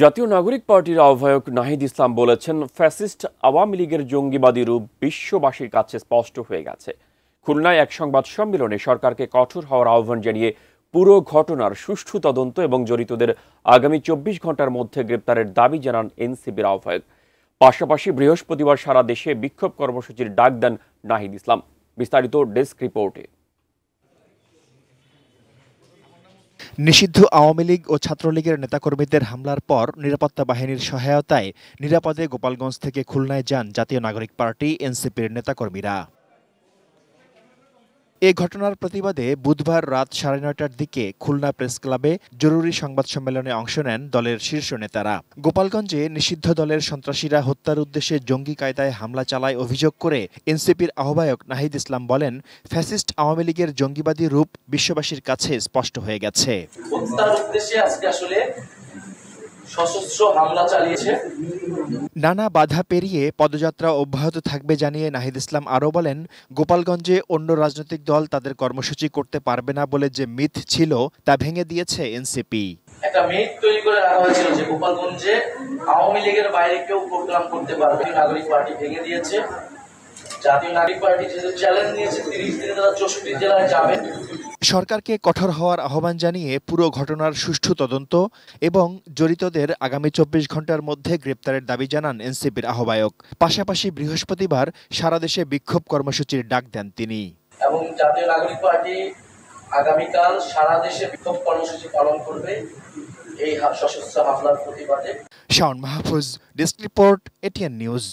জাতীয় নাগরিক পার্টির আহ্বায়ক নাহিদ ইসলাম বলেছেন, ফ্যাসিস্ট আওয়ামী লীগের জঙ্গিবাদী রূপ বিশ্ববাসীর কাছে স্পষ্ট হয়ে গেছে। খুলনায় এক সংবাদ সম্মেলনে সরকারকে কঠোর হওয়ার আহ্বান জানিয়ে পুরো ঘটনার সুষ্ঠু তদন্ত এবং জড়িতদের আগামী 24 ঘন্টার মধ্যে গ্রেপ্তারের দাবি জানান এনসিপির আহ্বায়ক। পাশাপাশি বৃহস্পতিবার সারা দেশে বিক্ষোভ কর্মসূচির ডাক দেন নাহিদ ইসলাম। বিস্তারিত ডেস্ক রিপোর্টে। নিষিদ্ধ আওয়ামী লীগ ও ছাত্রলীগের নেতাকর্মীদের হামলার পর নিরাপত্তা বাহিনীর সহায়তায় নিরাপদে গোপালগঞ্জ থেকে খুলনায় যান জাতীয় নাগরিক পার্টি এনসিপির নেতাকর্মীরা। এ ঘটনার প্রতিবাদে বুধবার রাত 9:30টার দিকে খুলনা প্রেস ক্লাবে জরুরি সংবাদ সম্মেলনে অংশ নেন দলের শীর্ষ নেতারা। গোপালগঞ্জে নিষিদ্ধ দলের সন্ত্রাসীরা হত্যার উদ্দেশ্যে জঙ্গি কায়দায় হামলা চালায় অভিযোগ করে এনসিপির আহ্বায়ক নাহিদ ইসলাম বলেন, ফ্যাসিস্ট আওয়ামী লীগের জঙ্গিবাদী রূপ বিশ্ববাসীর কাছে স্পষ্ট হয়ে গেছে। হত্যার উদ্দেশ্যে আজকে আসলে সশস্ত্র হামলা চালিয়েছে। নানা বাধা পেরিয়ে পদযাত্রা অব্যাহত থাকবে জানিয়ে নাহিদ ইসলাম আরও বলেন, গোপালগঞ্জে অন্য রাজনৈতিক দল তাদের কর্মসূচি করতে পারবে না বলে যে মিথ ছিল তা ভেঙে দিয়েছে এনসিপি। একটা মিথ তৈরি করে রাখা হয়েছিল যে গোপালগঞ্জে আওয়ামী লীগের বাইরে কেউ প্রোগ্রাম করতে পারবে। নাগরিক পার্টি ভেঙে দিয়েছে। জাতীয় নাগরিক পার্টি যেহেতু চ্যালেঞ্জ নিয়েছে 30 দিনে তারা 64 জেলায় যাবে। সরকারকে কঠোর হওয়ার আহ্বান জানিয়ে পুরো ঘটনার সুষ্ঠু তদন্ত এবং জড়িতদের আগামী 24 ঘন্টার মধ্যে গ্রেপ্তারের দাবি জানান এনসিপির আহ্বায়ক। পাশাপাশি বৃহস্পতিবার সারা দেশে বিক্ষোভ কর্মসূচির ডাক দেন তিনি। এবং জাতীয় নাগরিক পার্টি আগামীকাল সারা দেশে বিক্ষোভ কর্মসূচি পালন করবে এই সশস্ত্র হামলার প্রতিবাদে। Shaon Mahfuz, desk report, ATN news.